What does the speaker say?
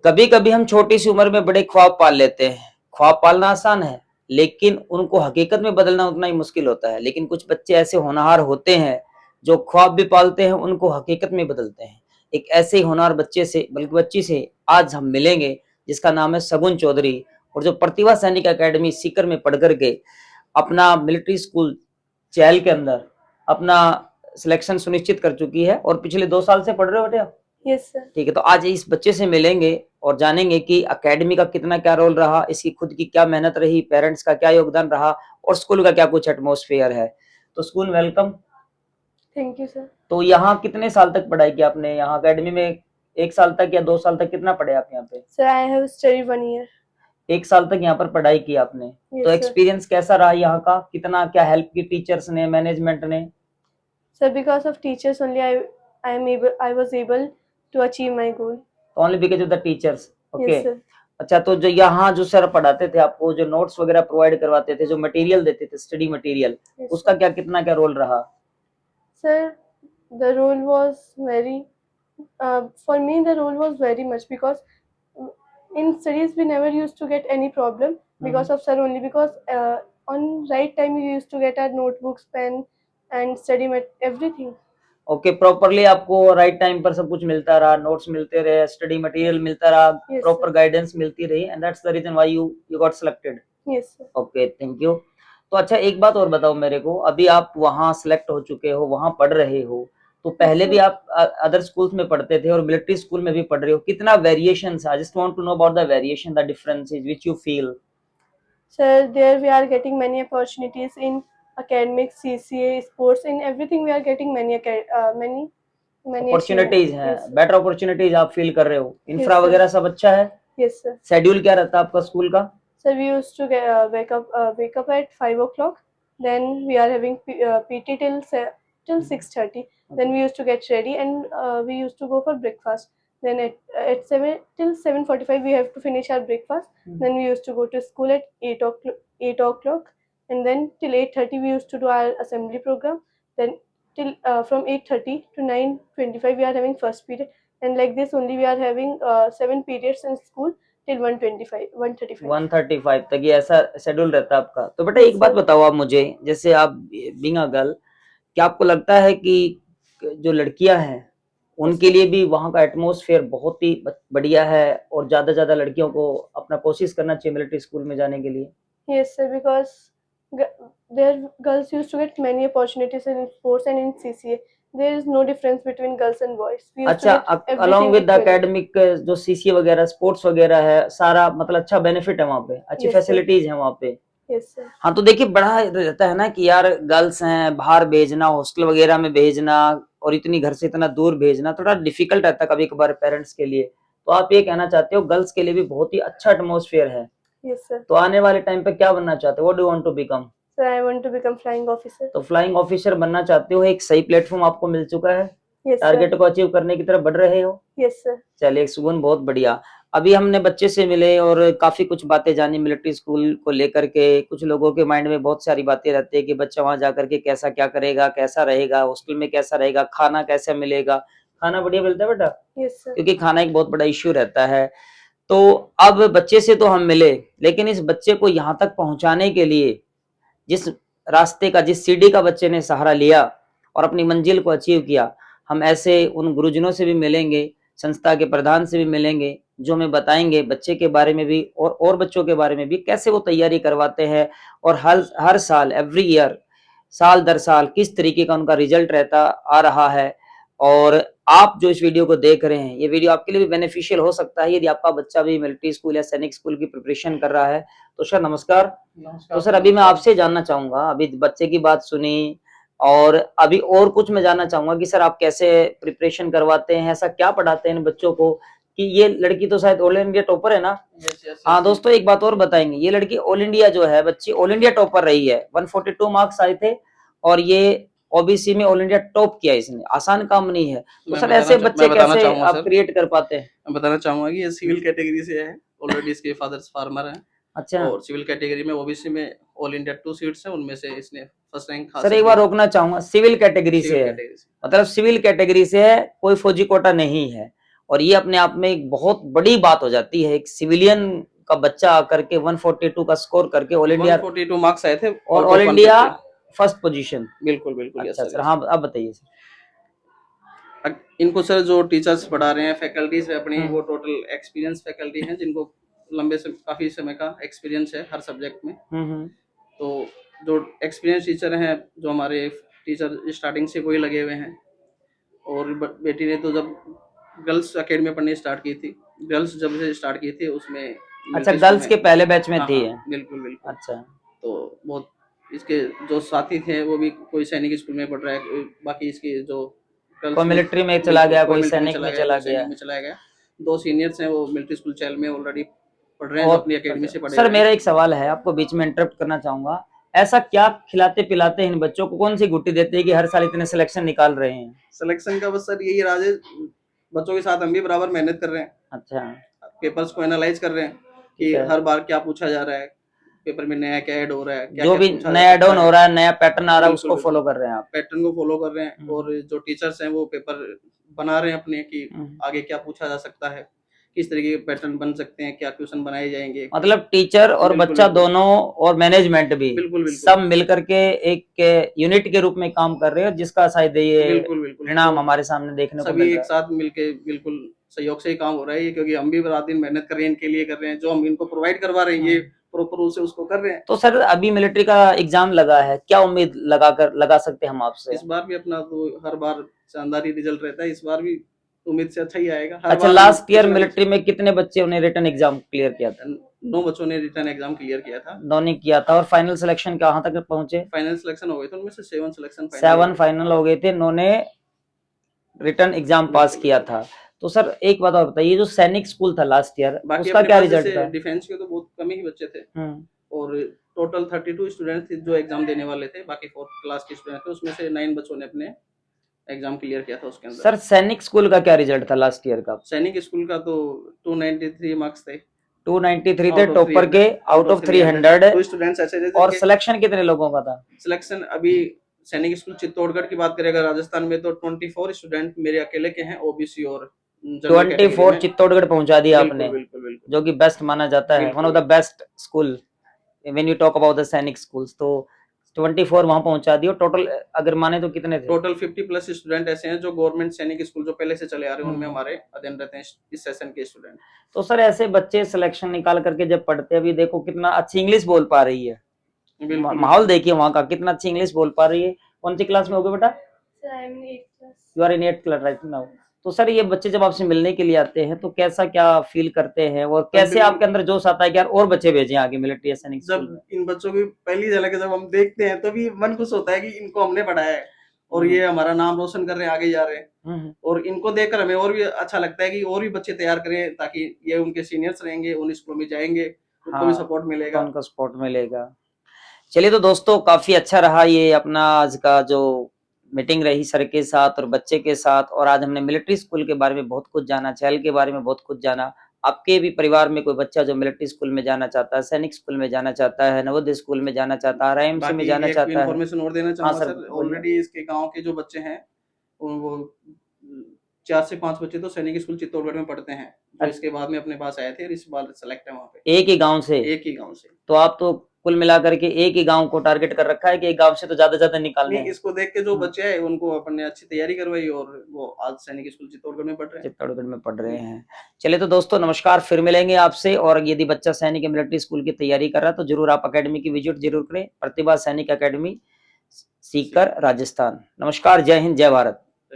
कभी कभी हम छोटी सी उम्र में बड़े ख्वाब पाल लेते हैं। ख्वाब पालना आसान है, लेकिन उनको हकीकत में बदलना उतना ही मुश्किल होता है। लेकिन कुछ बच्चे ऐसे होनहार होते हैं जो ख्वाब भी पालते हैं, उनको हकीकत में बदलते हैं। एक ऐसे ही होनहार बच्चे से, बल्कि बच्ची से आज हम मिलेंगे, जिसका नाम है सगुन चौधरी, और जो प्रतिभा सैनिक एकेडमी सीकर में पढ़ करके अपना मिलिट्री स्कूल चैल के अंदर अपना सिलेक्शन सुनिश्चित कर चुकी है, और पिछले 2 साल से पढ़ रहे हो बेटे आप? Yes sir. ठीक है, तो आज इस बच्चे से मिलेंगे और जानेंगे कि एकेडमी का कितना क्या रोल रहा, इसकी खुद की क्या मेहनत रही, पेरेंट्स का क्या योगदान रहा, और स्कूल का क्या कुछ एटमॉस्फेयर है। तो school welcome. Thank you sir. तो यहाँ कितने साल तक पढ़ाई की आपने यहाँ एकेडमी में? 1 साल तक या 2 साल तक, कितना पढ़े आप यहाँ पे? Sir I have study 1 year. 1 साल तक यहाँ पर पढ़ाई की आपने। Yes, तो sir. एक्सपीरियंस कैसा रहा यहाँ का? कितना क्या हेल्प की टीचर्स ने, मैनेजमेंट ने? Sir, because of teachers only I was able to achieve my goal. Only because of the teachers. Okay. Yes, sir. अच्छा, तो जो यहाँ जो सर पढ़ाते थे आपको, जो नोट्स वगैरह प्रोवाइड करवाते थे, जो मटेरियल देते थे, स्टडी मटेरियल, Yes, उसका sir. क्या कितना क्या रोल रहा? Sir, the role was very for me the role was very much because in studies we never used to get any problem because of sir only because on right time we used to get our notebooks, pen and study everything. Okay, properly आपको right time पर सब कुछ मिलता रहा, notes मिलते रहे, study material मिलता रहा, Yes, प्रॉपर sir. गाइडेंस मिलती रही, and that's the reason why you got selected. Yes, sir. Okay, thank you. तो अच्छा, एक बात और बताओ मेरे को, अभी आप वहाँ सिलेक्ट हो चुके हो, वहाँ पढ़ रहे हो, तो पहले भी आप अदर स्कूल्स में पढ़ते थे और मिलिट्री स्कूल में भी पढ़ रहे हो, कितना वेरिएशन था? Just want to know about the variation, the differences which you feel. Sir, there we are getting many opportunities in academics, CCA, sports, in everything we are getting many opportunities हैं, Yes, sir. Better opportunities आप feel कर रहे हो, infra Yes, sir. वगैरह सब अच्छा है? Yes, sir. Schedule क्या रहता है आपका स्कूल का? Sir, we used to wake up at 5 o'clock. Then we are having PT till 6:30. Then we used to get ready and we used to go for breakfast. Then at 7 till 7:45 we have to finish our breakfast. Then we used to go to school at 8 o'clock, and then till 8:30 we used to do our assembly program. Then till from 8:30 to 9:25 we are having first period, and like this only we are having 7 periods in school till 1:35 तक ये ऐसा schedule रहता है आपका। तो बेटा Yes, एक बात sir. बताओ आप मुझे, जैसे आप बीइंग अ गर्ल, क्या आपको लगता है कि जो लड़कियां हैं उनके लिए भी वहाँ का एटमॉस्फेयर बहुत ही बढ़िया है, और ज्यादा ज्यादा लड़कियों को अपना कोशिश करना चाहिए मिलिट्री स्कूल में जाने के लिए? Yes, sir, because there girls used to get many opportunities in sports and in CCA. There is no difference between girls and boys. We used अच्छा, to get along everything with the equally. Academic, जो CC वगैरह, sports वगैरह है, सारा मतलब अच्छा benefit है वहाँ पे, अच्छी Yes, sir. फैसिलिटीज है वहाँ पे। Yes, sir. हाँ, तो देखिए बड़ा रहता है ना कि यार गर्ल्स हैं, बाहर भेजना, हॉस्टल वगैरह में भेजना, और इतनी घर से इतना दूर भेजना थोड़ा डिफिकल्ट रहता है कभी कभार पेरेंट्स के लिए। तो आप ये कहना चाहते हो गर्ल्स के लिए भी बहुत ही अच्छा एटमॉस्फेयर है। Yes, sir. तो आने वाले टाइम पे क्या बनना चाहते हो? What do want to become? Sir, I want to become flying officer. तो फ्लाइंग ऑफिसर बनना चाहते हो, एक सही प्लेटफॉर्म आपको मिल चुका है, Yes, sir. टारगेट को अचीव करने की तरफ बढ़ रहे हो। Yes, sir. चलिए सुगुन, बहुत बढ़िया। अभी हमने बच्चे से मिले और काफी कुछ बातें जानी मिलिट्री स्कूल को लेकर के। कुछ लोगों के माइंड में बहुत सारी बातें रहती है कि बच्चा वहां जाकर के कैसा क्या करेगा, कैसा रहेगा, हॉस्टल में कैसा रहेगा, खाना कैसा मिलेगा। खाना बढ़िया मिलता है बेटा? Yes, sir. क्योंकि खाना एक बहुत बड़ा इश्यू रहता है। तो अब बच्चे से तो हम मिले, लेकिन इस बच्चे को यहाँ तक पहुंचाने के लिए जिस रास्ते का, जिस सीढ़ी का बच्चे ने सहारा लिया और अपनी मंजिल को अचीव किया, हम ऐसे उन गुरुजनों से भी मिलेंगे, संस्था के प्रधान से भी मिलेंगे, जो हमें बताएंगे बच्चे के बारे में भी और बच्चों के बारे में भी, कैसे वो तैयारी करवाते हैं, और हर साल, एवरी ईयर, साल दर साल किस तरीके का उनका रिजल्ट रहता आ रहा है। और आप जो इस वीडियो को देख रहे हैं, ये वीडियो आपके लिए भी बेनिफिशियल हो सकता है यदि आपका बच्चा भी मिलिट्री स्कूल या सैनिक स्कूल की प्रिपरेशन कर रहा है। तो सर नमस्कार। तो सर अभी मैं आपसे जानना चाहूंगा, अभी बच्चे की बात सुनी, और अभी और कुछ मैं जानना चाहूंगा कि सर आप कैसे प्रिपरेशन करवाते हैं, ऐसा क्या पढ़ाते हैं इन बच्चों को कि ये लड़की तो शायद ऑल इंडिया टॉपर है ना? हाँ दोस्तों, एक बात और बताएंगे, ये लड़की ऑल इंडिया जो है, बच्ची ऑल इंडिया टॉपर रही है, 142 मार्क्स आए थे, और ये ओबीसी में ऑल इंडिया टॉप किया इसने। आसान काम नहीं है। तो सर ऐसे बच्चे कैसे आप क्रिएट कर पाते हैं? मैं बताना चाहूंगा कि ये सिविल कैटेगरी से है, ऑलरेडी इसके फादर फार्मर हैं। अच्छा, और सिविल कैटेगरी में ओबीसी में ऑल इंडिया 2 सीट्स हैं, उनमें से इसने फर्स्ट रैंक सर एक बार रोकना चाहूंगा, सिविल कैटेगरी से है, मतलब सिविल कैटेगरी से है, कोई फौजी कोटा नहीं है, और ये अपने आप में एक बहुत बड़ी बात हो जाती है, एक सिविलियन का बच्चा आकर के 142 का स्कोर करके ऑल इंडिया 142 मार्क्स आए थे और out all of India 150। First position. बिल्कुल बिल्कुल, यस अच्छा सर, सर, हाँ अब बताइए सर। इनको सर जो टीचर्स पढ़ा रहे हैं, फैकल्टीज है अपनी, हम्म। वो टोटल एक्सपीरियंस फैकल्टी हैं, जिनको काफी समय का एक्सपीरियंस है हर सब्जेक्ट में। तो जो एक्सपीरियंस टीचर हैं, जो हमारे टीचर स्टार्टिंग से वही लगे हुए हैं। और बेटी ने तो जब गर्ल्स अकेडमी में पढ़नी स्टार्ट की थी, गर्ल्स जब से स्टार्ट की थी उसमें अच्छा, गर्ल्स के पहले बैच में हाँ, थी। हाँ, बिल्कुल बिल्कुल। अच्छा, तो बहुत इसके जो साथी थे वो भी कोई सैनिक स्कूल में पढ़ रहा है, बाकी इसकी जो कोई मिलिट्री में चला गया, कोई सैनिक में चला कोई सैनिक में चला गया। 2 सीनियर्स हैं वो मिलिट्री स्कूल चैल में ऑलरेडी पढ़ रहे हैं, जो अपनी अकेडमी से पढ़े सर हुए हैं। मेरा एक सवाल है, आपको बीच में इंटरप्ट करना चाहूंगा, ऐसा क्या खिलाते पिलाते हैं इन बच्चों को, कौन सी गुट्टी देते हैं कि हर साल इतने सिलेक्शन निकाल रहे हैं? सिलेक्शन का बस सर यही राज है, बच्चों के साथ हम भी बराबर मेहनत कर रहे हैं। अच्छा, पेपर्स को एनालाइज कर रहे हैं कि हर बार क्या पूछा जा रहा है, पेपर में नया क्या ऐड हो रहा है, क्या जो भी नया ऐड ऑन हो रहा है, नया पैटर्न आ रहा है, उसको फॉलो कर रहे हैं आप? पैटर्न को फॉलो कर रहे हैं। और जो टीचर्स हैं वो पेपर बना रहे हैं अपने कि आगे क्या पूछा जा सकता है, किस तरीके के पैटर्न बन सकते हैं, क्या क्वेश्चन बनाए जाएंगे। मतलब टीचर और बच्चा दोनों और मैनेजमेंट भी सब मिलकर के एक यूनिट के रूप में काम कर रहे हैं, जिसका शायद ये परिणाम हमारे सामने देखने को मिल रहा है। सभी एक साथ मिलके बिल्कुल सहयोग से ही काम हो रहा है ये, क्योंकि हम भी रात दिन मेहनत कर रहे हैं, इनके लिए कर रहे हैं, जो हम इनको प्रोवाइड करवा रहे हैं ये प्रॉपर रूप से उसको कर रहे हैं। तो सर अभी मिलिट्री का एग्जाम लगा है, क्या उम्मीद लगा सकते हैं हम आपसे? इस बार भी अपना तो हर बार शानदार ही रिजल्ट रहता है, इस बार भी उम्मीद से अच्छा ही आएगा। अच्छा, लास्ट ईयर मिलिट्री में कितने बच्चे ने रिटर्न एग्जाम क्लियर किया था? 9 बच्चों ने रिटर्न एग्जाम क्लियर किया था। 9 ने किया था। और फाइनल सिलेक्शन कहाँ तक पहुंचे? फाइनल सिलेक्शन हो गए थे उनमें से 7 सिलेक्शन 7 फाइनल हो गए थे, 9 ने रिटर्न एग्जाम पास किया था। तो सर एक बात और बताइए, जो सैनिक स्कूल था लास्ट ईयर, उसका क्या रिजल्ट था? डिफेंस के तो बहुत कम ही बच्चे थे और टोटल 32 स्टूडेंट थे जो एग्जाम देने वाले थे, बाकी 4th क्लास के स्टूडेंट थे, उसमें से 9 बच्चों ने अपने एग्जाम क्लियर किया था उसके अंदर। सर सैनिक स्कूल का क्या रिजल्ट था लास्ट ईयर का? सैनिक स्कूल का तो 293 मार्क्स थे। 293 थे टॉपर के आउट ऑफ 300। तो स्टूडेंट्स ऐसे थे। और सिलेक्शन कितने लोगों का था? सिलेक्शन अभी सैनिक स्कूल चित्तौड़गढ़ की बात करेगा राजस्थान में तो 24 स्टूडेंट मेरे अकेले के हैं, ओबीसी और 24 चित्तौड़गढ़ पहुंचा दिया आपने, बिल्कुल, जो कि बेस्ट माना जाता है, one of the best school when you talk about the सैनिक स्कूल्स। तो 24 वहां पहुंचा दिया। टोटल अगर माने तो कितने थे? टोटल 50 प्लस स्टूडेंट ऐसे हैं जो गवर्नमेंट सैनिक स्कूल जो पहले से चले आ रहे हैं उनमें हमारे अध्ययन रहते हैं इस सेशन के स्टूडेंट। तो सर ऐसे बच्चे सिलेक्शन निकाल करके जब पढ़ते हैं, अभी देखो कितना अच्छी इंग्लिश बोल पा रही है, माहौल देखिए वहां का, कितना अच्छी इंग्लिश बोल पा रही है। कौन सी क्लास में हो गए बेटा? You are in 8th class right now. तो सर ये बच्चे जब आपसे मिलने के लिए आते हैं तो कैसा क्या फील करते हैं, और कैसे आपके अंदर जोश आता है कि यार और बच्चे भेजें आगे मिलिट्री सैनिक स्कूल में? जब इन बच्चों की पहली झलक जब हम देखते हैं तो भी मन खुश होता है कि इनको हमने पढ़ाया है और ये हमारा नाम रोशन कर रहे हैं, आगे जा रहे हैं। और इनको देखकर हमें और भी अच्छा लगता है कि और भी बच्चे तैयार करें, ताकि ये उनके सीनियर्स रहेंगे, उन स्कूल में जाएंगे, उनको भी सपोर्ट मिलेगा, उनको सपोर्ट मिलेगा। चलिए तो दोस्तों, काफी अच्छा रहा ये अपना आज का जो मीटिंग रही सर के साथ और बच्चे के साथ, और आज हमने मिलिट्री स्कूल के बारे में बहुत कुछ जाना, चैल के बारे में बहुत कुछ जाना। आपके भी परिवार में कोई बच्चा जो मिलिट्री स्कूल में जाना चाहता है, सैनिक स्कूल में जाना चाहता है, नवोदय स्कूल में जाना चाहता है, आरआईएमसी में जाना चाहता है, इन्फॉर्मेशन और देना चाहूंगा सर। ऑलरेडी इसके गांव के जो बच्चे हैं वो 4 से 5 बच्चे तो सैनिक स्कूल चित्तौड़गढ़ में पढ़ते हैं, जो इसके बाद में अपने पास आए थे और इस बार सेलेक्ट है वहाँ पे। एक ही गाँव से? एक ही गाँव से। तो आप तो कुल मिलाकर के एक ही गांव को टारगेट कर रखा है कि एक गांव से तो ज्यादा निकालने हैं? इसको देख के जो बच्चे हैं उनको अपन ने अच्छी तैयारी करवाई और वो आज सैनिक स्कूल चित्तौड़गढ़ में पढ़ रहे हैं। चित्तौड़गढ़ में पढ़ रहे हैं। चलिए तो दोस्तों नमस्कार, फिर मिलेंगे आपसे। और यदि बच्चा सैनिक मिलिट्री स्कूल की तैयारी कर रहा है तो जरूर आप अकेडमी की विजिट जरूर करें, प्रतिभा सैनिक अकेडमी, सीकर, राजस्थान। नमस्कार, जय हिंद, जय भारत।